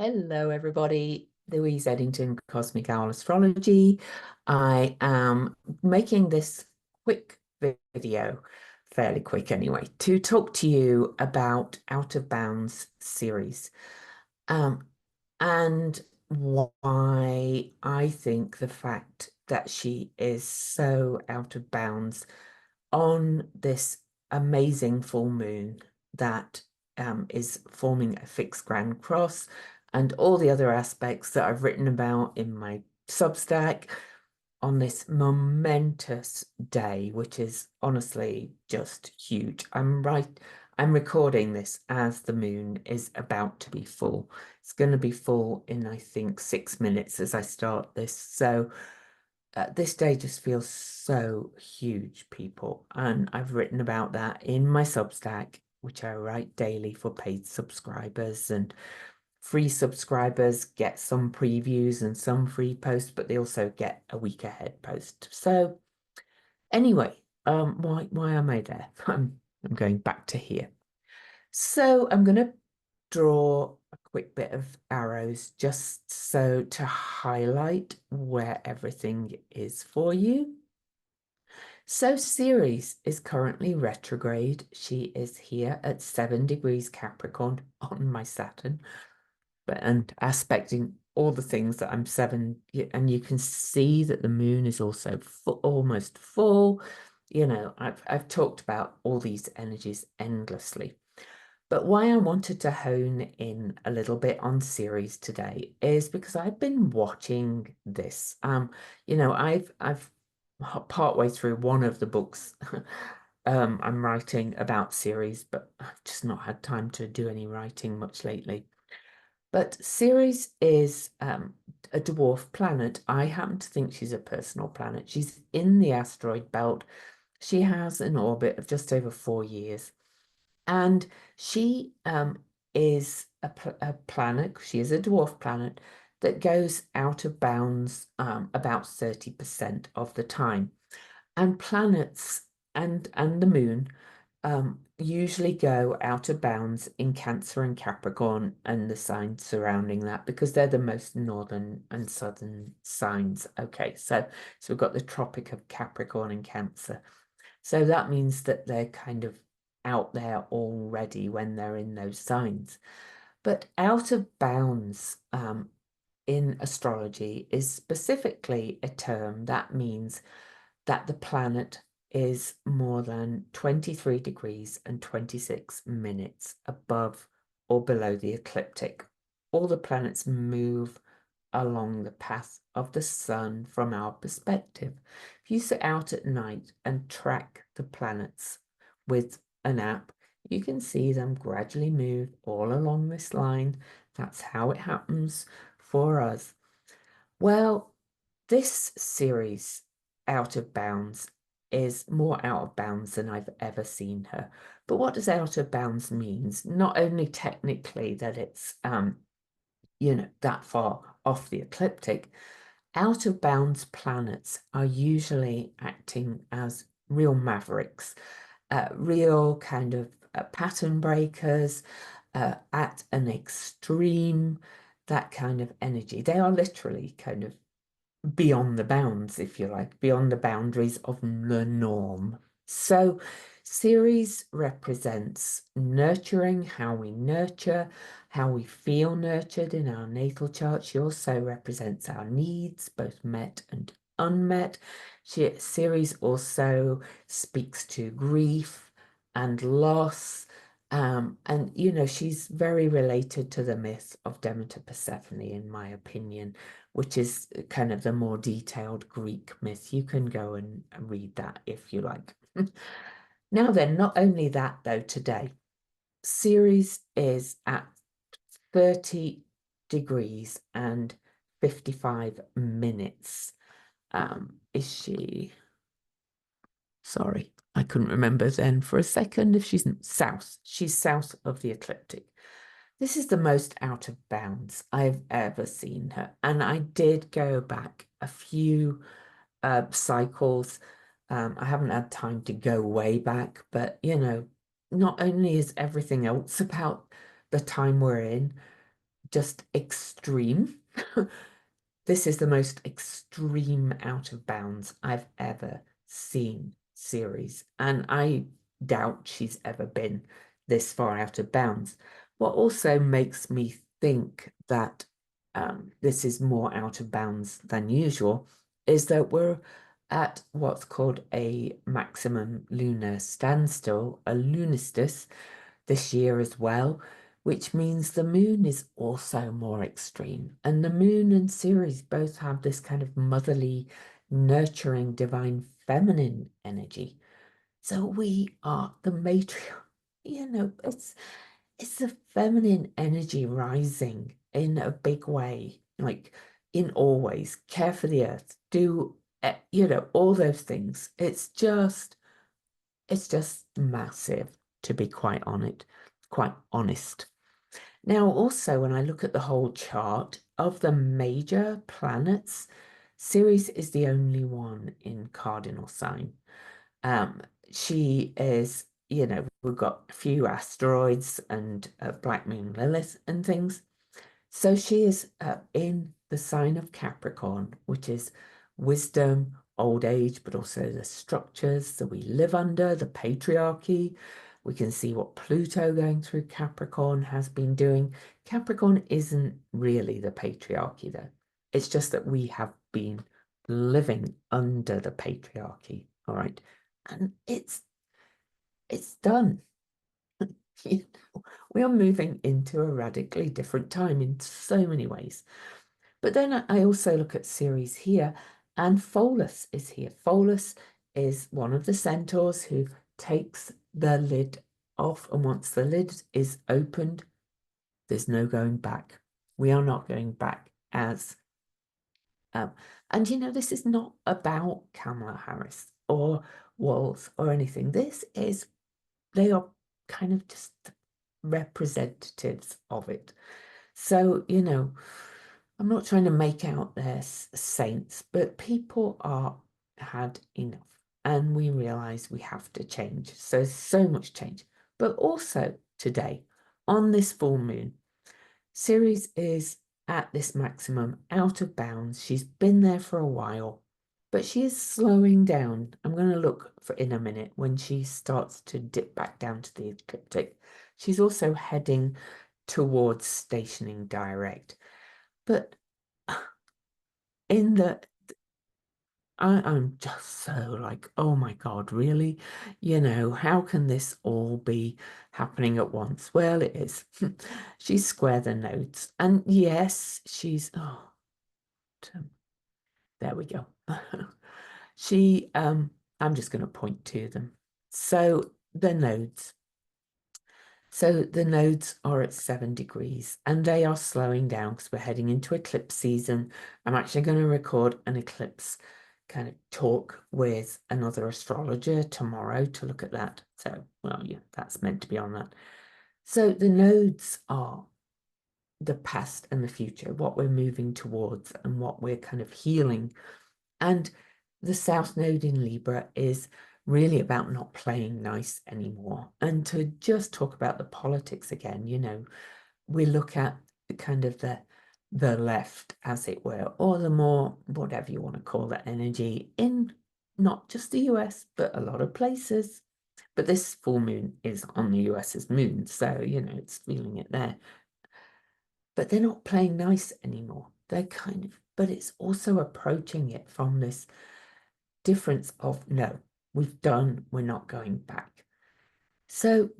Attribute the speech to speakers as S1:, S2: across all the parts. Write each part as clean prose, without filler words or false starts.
S1: Hello, everybody. Louise Eddington, Cosmic Owl Astrology. I am making this quick video, fairly quick anyway, to talk to you about Out of Bounds series um, and why I think the fact that she is so out of bounds on this amazing full moon that is forming a fixed grand cross and all the other aspects that I've written about in my Substack on this momentous day, which is honestly just huge. I'm recording this as the moon is about to be full. It's going to be full in, I think, 6 minutes as I start this. So this day just feels so huge, people. And I've written about that in my Substack, which I write daily for paid subscribers, and free subscribers get some previews and some free posts, but they also get a week ahead post. So anyway, why am I there? I'm going back to here. So I'm going to draw a quick bit of arrows just so to highlight where everything is for you. So Ceres is currently retrograde. She is here at 7 degrees Capricorn on my Saturn, and aspecting all the things that I'm 7, and you can see that the moon is also almost full. I've talked about all these energies endlessly. But why I wanted to hone in a little bit on Ceres today is because I've been watching this. I've partway through one of the books I'm writing about Ceres, but I've just not had time to do any writing much lately. But Ceres is a dwarf planet. I happen to think she's a personal planet. She's in the asteroid belt. She has an orbit of just over 4 years. And she is a planet, she is a dwarf planet that goes out of bounds about 30% of the time. And planets and the moon usually go out of bounds in Cancer and Capricorn and the signs surrounding that because they're the most northern and southern signs. Okay, so we've got the Tropic of Capricorn and Cancer. So that means that they're kind of out there already when they're in those signs. But out of bounds in astrology is specifically a term that means that the planet is more than 23 degrees and 26 minutes above or below the ecliptic. All the planets move along the path of the sun from our perspective. If you sit out at night and track the planets with an app, you can see them gradually move all along this line. That's how it happens for us. Well, this series, Out of Bounds, is more out of bounds than I've ever seen her. But what does out of bounds means? Not only technically that it's that far off the ecliptic, out of bounds planets are usually acting as real mavericks, real kind of pattern breakers at an extreme, that kind of energy. They are literally kind of beyond the bounds, if you like, beyond the boundaries of the norm. So, Ceres represents nurturing, how we nurture, how we feel nurtured in our natal chart. She also represents our needs, both met and unmet. Ceres also speaks to grief and loss. She's very related to the myth of Demeter Persephone, in my opinion, which is kind of the more detailed Greek myth. You can go and read that if you like. Now then, not only that though, today, Ceres is at 30 degrees and 55 minutes. Is she? Sorry, I couldn't remember then for a second if she's south. She's south of the ecliptic. This is the most out of bounds I've ever seen her. And I did go back a few cycles. I haven't had time to go way back, but not only is everything else about the time we're in just extreme. This is the most extreme out of bounds I've ever seen Ceres, and I doubt she's ever been this far out of bounds. What also makes me think that this is more out of bounds than usual is that we're at what's called a maximum lunar standstill, a lunistus, this year as well, which means the moon is also more extreme. And the moon and Ceres both have this kind of motherly, nurturing, divine feminine energy. So we are the matriarch, it's the feminine energy rising in a big way, like in all ways, care for the earth, do all those things. It's just massive, to be quite honest. Now, also, when I look at the whole chart of the major planets, Ceres is the only one in cardinal sign. Um, she is, we've got a few asteroids and Black Moon Lilith and things. So she is in the sign of Capricorn, which is wisdom, old age, but also the structures that we live under, the patriarchy. We can see what Pluto going through Capricorn has been doing. Capricorn isn't really the patriarchy, though. It's just that we have been living under the patriarchy, all right? And it's done. We are moving into a radically different time in so many ways. But then I also look at Ceres here, and Pholus is here. Pholus is one of the centaurs who takes the lid off, and once the lid is opened, there's no going back. We are not going back as and this is not about Kamala Harris or Walls or anything. They are kind of just representatives of it. So, I'm not trying to make out their saints, but people are had enough, and we realize we have to change. So much change. But also today, on this full moon, Ceres is at this maximum, out of bounds. She's been there for a while, but she is slowing down. I'm going to look for in a minute when she starts to dip back down to the ecliptic. She's also heading towards stationing direct. But I'm just so like, oh my God, really? How can this all be happening at once? Well, it is. She's square the nodes. And yes, there we go. I'm just going to point to them. So the nodes. So the nodes are at 7 degrees and they are slowing down because we're heading into eclipse season. I'm actually going to record an eclipse kind of talk with another astrologer tomorrow to look at that. So, well, yeah, that's meant to be on that. So the nodes are the past and the future, what we're moving towards and what we're kind of healing. And the South Node in Libra is really about not playing nice anymore. And to just talk about the politics again, we look at kind of the left, as it were, or the more, whatever you want to call that energy in not just the US, but a lot of places. But this full moon is on the US's moon, so, it's feeling it there. But they're not playing nice anymore. They're but it's also approaching it from this difference of no, we're not going back. So,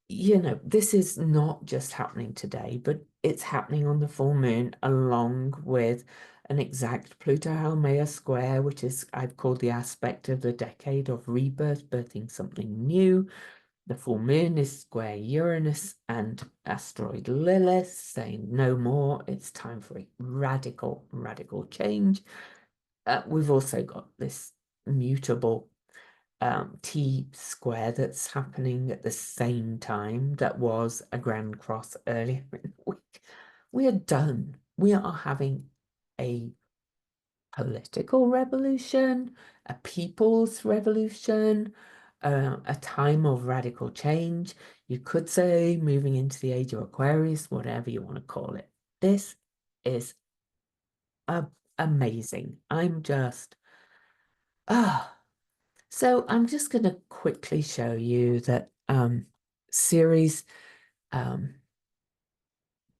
S1: this is not just happening today, but it's happening on the full moon along with an exact Pluto-Haumea square, which is, I've called the aspect of the decade of rebirth, birthing something new. The full moon is square Uranus and asteroid Lilith, saying no more. It's time for a radical, radical change. We've also got this mutable T square that's happening at the same time that was a grand cross earlier in the week. We are done. We are having a political revolution, a people's revolution, a time of radical change. You could say moving into the age of Aquarius, whatever you want to call it. This is amazing. I'm just, ah. So I'm just going to quickly show you that CERES um,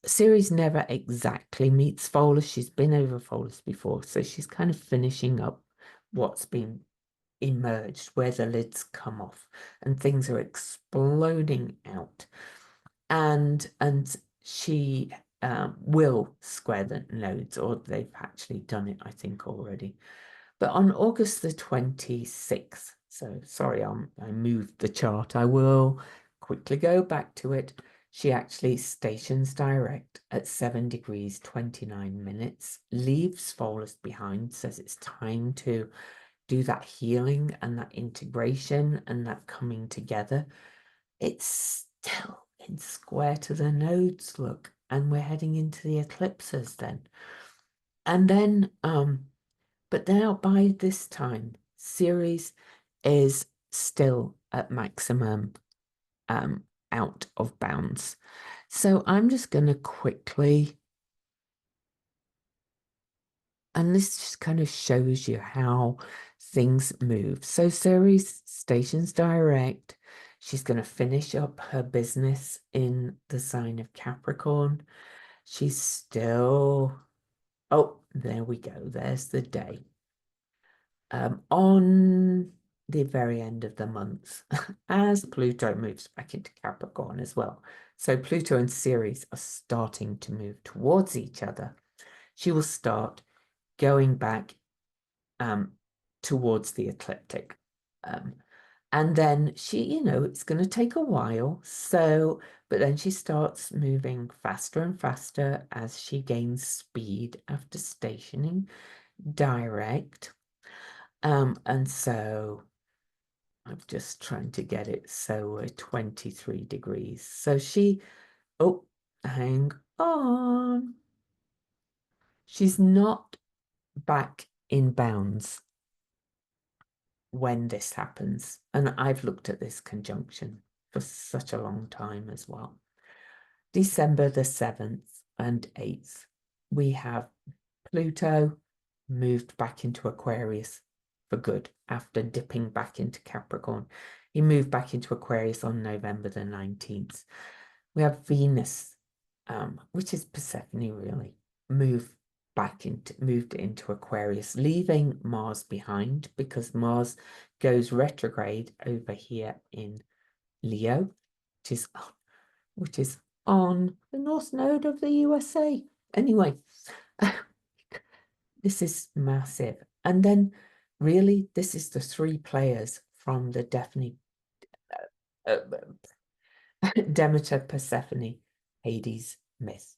S1: CERES never exactly meets Folus. She's been over Folus before, so she's kind of finishing up what's been emerged, where the lids come off and things are exploding out. And she will square the nodes, or they've actually done it, I think, already. But on August the 26th, so sorry, I moved the chart. I will quickly go back to it. She actually stations direct at 7 degrees 29 minutes, leaves Folus behind, says it's time to do that healing and that integration and that coming together. It's still in square to the nodes, look, and we're heading into the eclipses then. And then but now by this time, CERES is still at maximum out of bounds. So I'm just going to quickly, and this just kind of shows you how things move. So CERES stations direct. She's going to finish up her business in the sign of Capricorn. She's still, oh, there we go. There's the day. On the very end of the month, as Pluto moves back into Capricorn as well. So Pluto and Ceres are starting to move towards each other. She will start going back towards the ecliptic. And then she, it's going to take a while. So, but then she starts moving faster and faster as she gains speed after stationing direct. And so I'm just trying to get it so we're 23 degrees. So she, oh, hang on. She's not back in bounds when this happens. And I've looked at this conjunction for such a long time as well. December the 7th and 8th, we have Pluto moved back into Aquarius for good after dipping back into Capricorn. He moved back into Aquarius on November the 19th. We have Venus, which is Persephone really, moved into Aquarius, leaving Mars behind because Mars goes retrograde over here in Leo, which is on the North Node of the USA. Anyway, this is massive. And then really, this is the three players from the Demeter, Persephone, Hades myth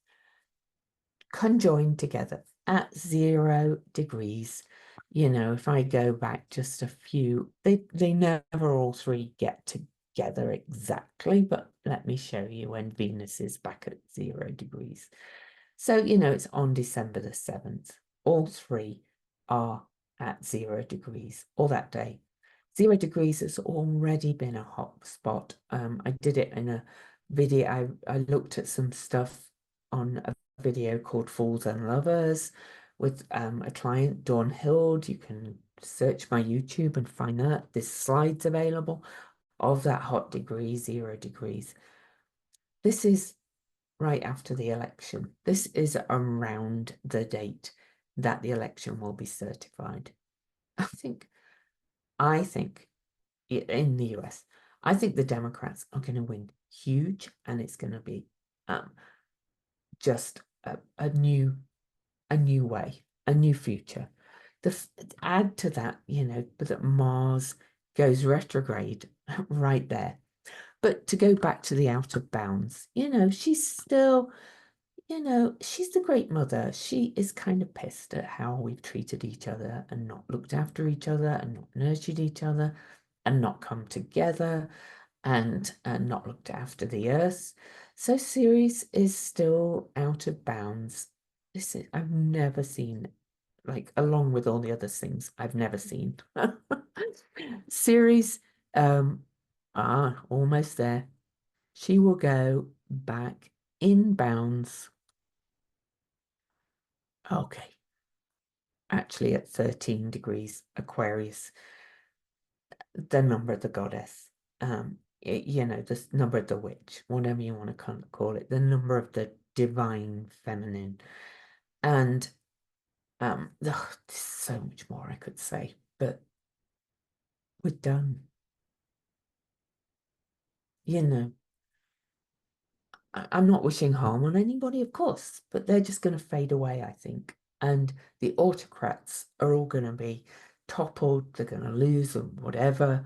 S1: conjoined together at 0 degrees. If I go back just a few, they never all three get together exactly, but let me show you when Venus is back at 0 degrees. So, it's on December the 7th. All three are at 0 degrees all that day. 0 degrees has already been a hot spot. I did it in a video. I looked at some stuff on a video called Fools and Lovers with a client, Dawn Hild. You can search my YouTube and find that. There's slides available of that hot degree, 0 degrees. This is right after the election. This is around the date that the election will be certified. I think in the US, I think the Democrats are going to win huge, and it's going to be just a new way, a new future. Add to that, that Mars goes retrograde right there. But to go back to the out of bounds, she's still, she's the great mother. She is kind of pissed at how we've treated each other and not looked after each other and not nurtured each other and not come together and not looked after the earth. So Ceres is still out of bounds. I've never seen, like, along with all the other things, I've never seen. Ceres, almost there. She will go back in bounds Okay, actually at 13 degrees Aquarius, the number of the goddess, you know, the number of the witch, whatever you want to kind of call it, the number of the divine feminine. And there's so much more I could say, but we're done. You know, I'm not wishing harm on anybody, of course, but they're just going to fade away, I think. And the autocrats are all going to be toppled, they're going to lose and whatever.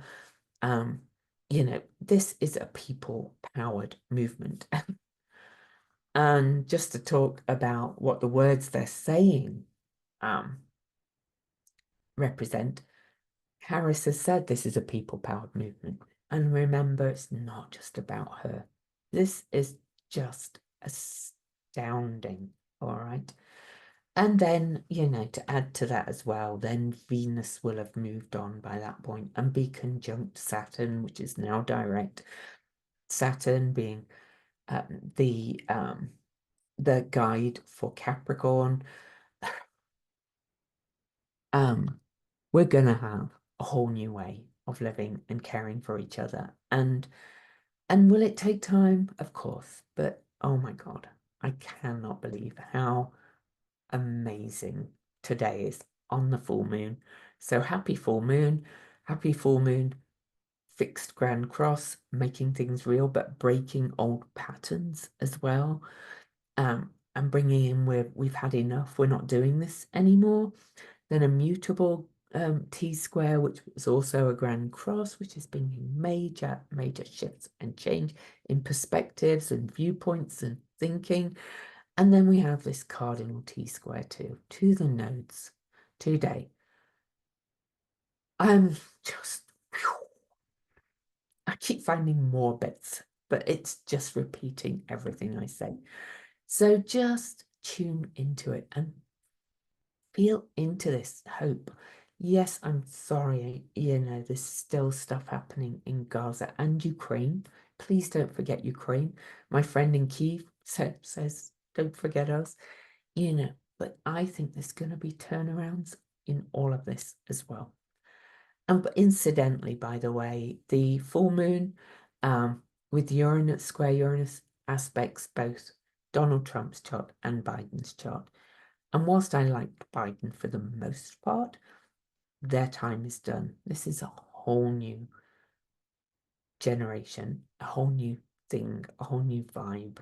S1: Um, you know, this is a people-powered movement. And just to talk about what the words they're saying um, represent, Harris has said this is a people-powered movement. And remember, it's not just about her. This is just astounding, all right? And then, you know, to add to that as well, then Venus will have moved on by that point and be conjunct Saturn, which is now direct. Saturn being the guide for Capricorn. We're gonna have a whole new way of living and caring for each other. And will it take time? Of course, but oh my God, I cannot believe how amazing today is on the full moon. So happy full moon, fixed grand cross, making things real, but breaking old patterns as well. And bringing in where we've had enough, we're not doing this anymore. Then a mutable T-square, which was also a grand cross, which is bringing major shifts and change in perspectives and viewpoints and thinking. And then we have this cardinal T-square too, to the nodes today. I'm just, I keep finding more bits, but it's just repeating everything I say. So just tune into it and feel into this hope. Yes, I'm sorry, you know, there's still stuff happening in Gaza and Ukraine. Please don't forget Ukraine. My friend in Kyiv says, don't forget us, you know, but I think there's going to be turnarounds in all of this as well. And but incidentally, by the way, the full moon with Uranus, square Uranus aspects both Donald Trump's chart and Biden's chart. And whilst I like Biden for the most part, their time is done. This is a whole new generation, a whole new thing, a whole new vibe.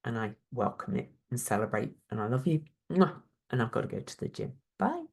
S1: And I welcome it and celebrate. And I love you. And I've got to go to the gym. Bye.